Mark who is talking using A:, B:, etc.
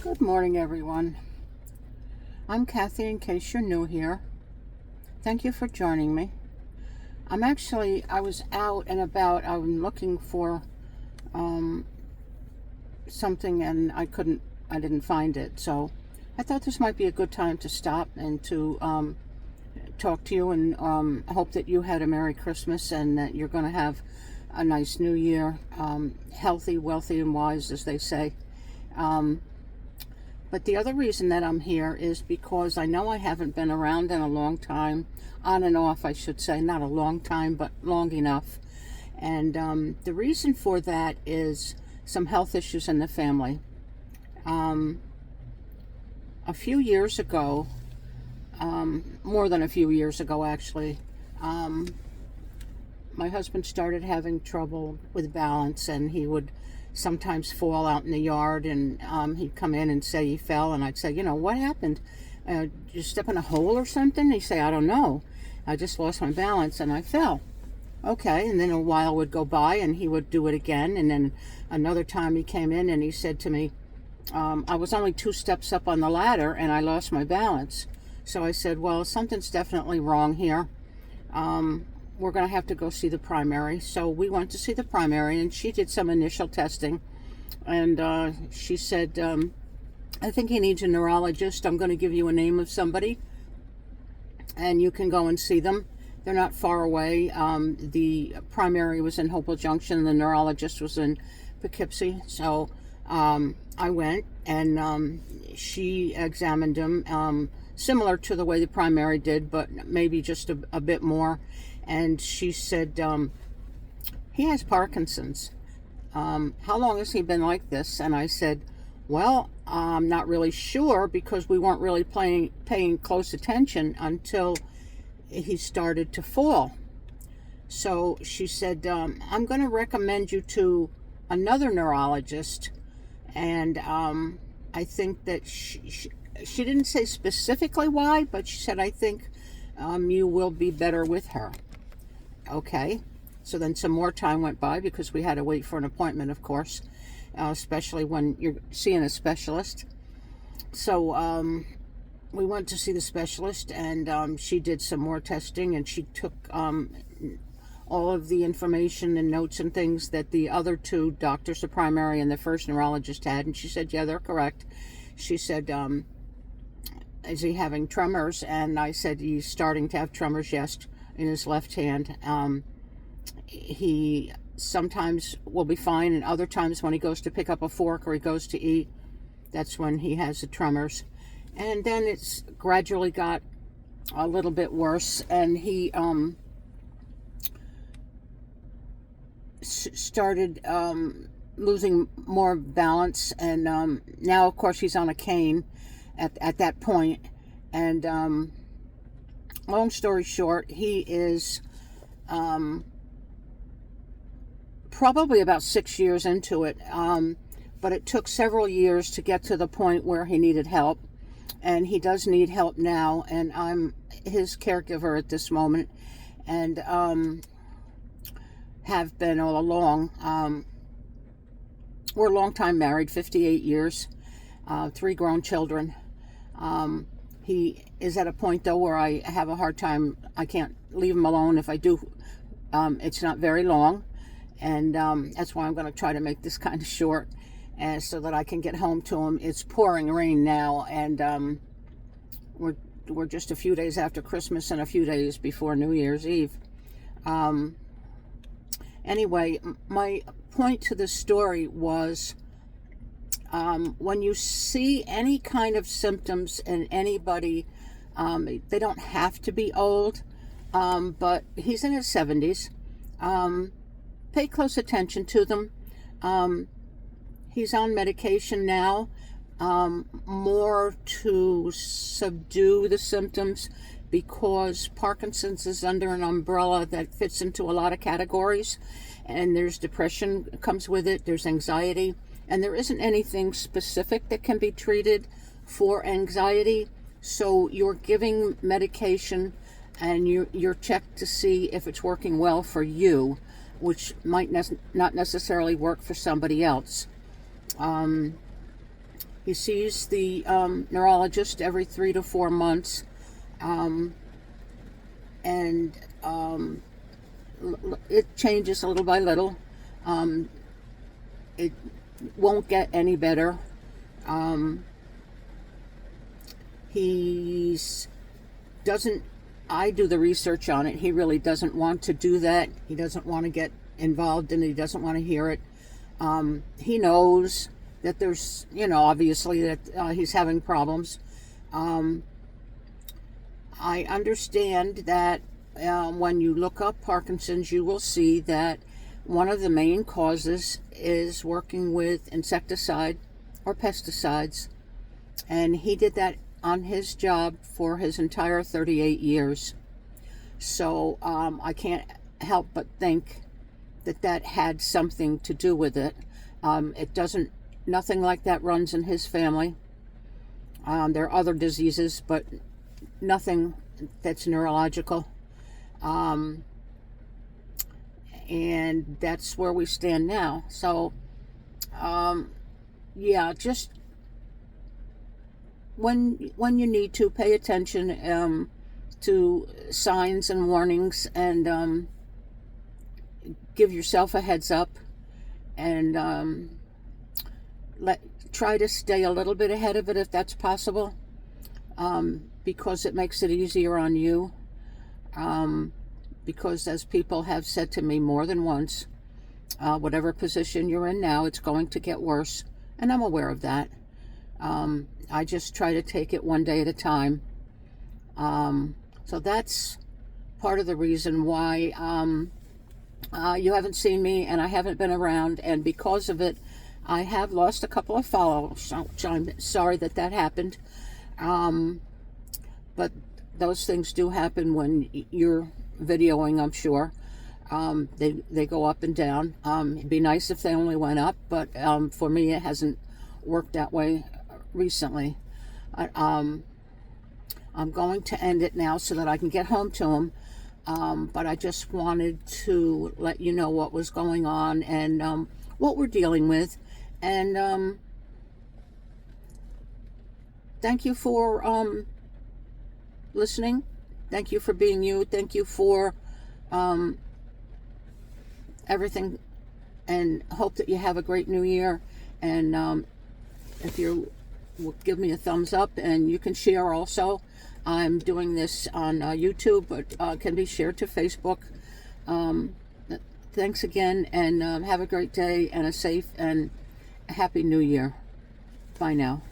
A: Good morning, everyone. I'm Kathy, in case you're new here. Thank you for joining me. I was out and about. I'm looking for something and I didn't find it. So I thought this might be a good time to stop and to talk to you and hope that you had a Merry Christmas and that you're going to have a nice New Year, healthy, wealthy, and wise, as they say. But the other reason that I'm here is because I know I haven't been around in a long time, on and off, I should say, not a long time, but long enough. And the reason for that is some health issues in the family. A few years ago, more than a few years ago, actually, my husband started having trouble with balance, and he would sometimes fall out in the yard, and he'd come in and say he fell, and I'd say, what happened? Did you step in a hole or something? He'd say, I don't know. I just lost my balance and I fell. Okay, and then a while would go by and he would do it again, and then another time he came in and he said to me, I was only 2 steps up on the ladder and I lost my balance. So I said, well, something's definitely wrong here. We're going to have to go see the primary. So we went to see the primary, and she did some initial testing, and she said, I think he needs a neurologist. I'm going to give you a name of somebody and you can go and see them. They're not far away. The primary was in Hopewell Junction. The neurologist was in Poughkeepsie. So I went, and she examined him, similar to the way the primary did, but maybe just a bit more. And she said, he has Parkinson's. How long has he been like this? And I said, well, I'm not really sure, because we weren't really paying close attention until he started to fall. So she said, I'm going to recommend you to another neurologist. And I think that she didn't say specifically why, but she said, I think you will be better with her. Okay, so then some more time went by, because we had to wait for an appointment, of course, especially when you're seeing a specialist. So we went to see the specialist, and she did some more testing, and she took all of the information and notes and things that the other 2 doctors, the primary and the first neurologist, had, and she said, yeah, they're correct. She said, is he having tremors? And I said, he's starting to have tremors, yes, in his left hand. He sometimes will be fine, and other times when he goes to pick up a fork or he goes to eat, that's when he has the tremors. And then it's gradually got a little bit worse, and he started losing more balance, and now, of course, he's on a cane at that point. And long story short, he is probably about 6 years into it, but it took several years to get to the point where he needed help, and he does need help now, and I'm his caregiver at this moment, and have been all along. We're long time married, 58 years, 3 grown children. He is at a point, though, where I have a hard time. I can't leave him alone. If I do, it's not very long. And that's why I'm going to try to make this kind of short, and so that I can get home to him. It's pouring rain now, and we're just a few days after Christmas and a few days before New Year's Eve. Anyway, my point to the story was, when you see any kind of symptoms in anybody, they don't have to be old, but he's in his 70s. Pay close attention to them. He's on medication now, more to subdue the symptoms, because Parkinson's is under an umbrella that fits into a lot of categories, and there's depression comes with it, there's anxiety, and there isn't anything specific that can be treated for anxiety. So you're giving medication, and you're checked to see if it's working well for you, which might not necessarily work for somebody else. He sees the neurologist every 3 to 4 months, and it changes little by little. It won't get any better. I do the research on it. He really doesn't want to do that. He doesn't want to get involved in it. He doesn't want to hear it. He knows that there's, obviously that he's having problems. I understand that when you look up Parkinson's, you will see that one of the main causes is working with insecticide or pesticides. And he did that on his job for his entire 38 years. So I can't help but think that had something to do with it. Nothing like that runs in his family. There are other diseases, but nothing that's neurological. And that's where we stand now. So, yeah, just when you need to, pay attention to signs and warnings, and give yourself a heads up, and try to stay a little bit ahead of it if that's possible, because it makes it easier on you. Because as people have said to me more than once, whatever position you're in now, it's going to get worse, and I'm aware of that. I just try to take it one day at a time. So that's part of the reason why you haven't seen me and I haven't been around, and because of it, I have lost a couple of followers, which I'm sorry that happened. But those things do happen when you're videoing, I'm sure. They go up and down. It'd be nice if they only went up, but for me it hasn't worked that way recently. I'm going to end it now so that I can get home to him, but I just wanted to let you know what was going on and what we're dealing with, and thank you for listening. Thank you for being you. Thank you for everything, and hope that you have a great new year. And if you will give me a thumbs up, and you can share also. I'm doing this on YouTube, but can be shared to Facebook. Thanks again, and have a great day and a safe and happy new year. Bye now.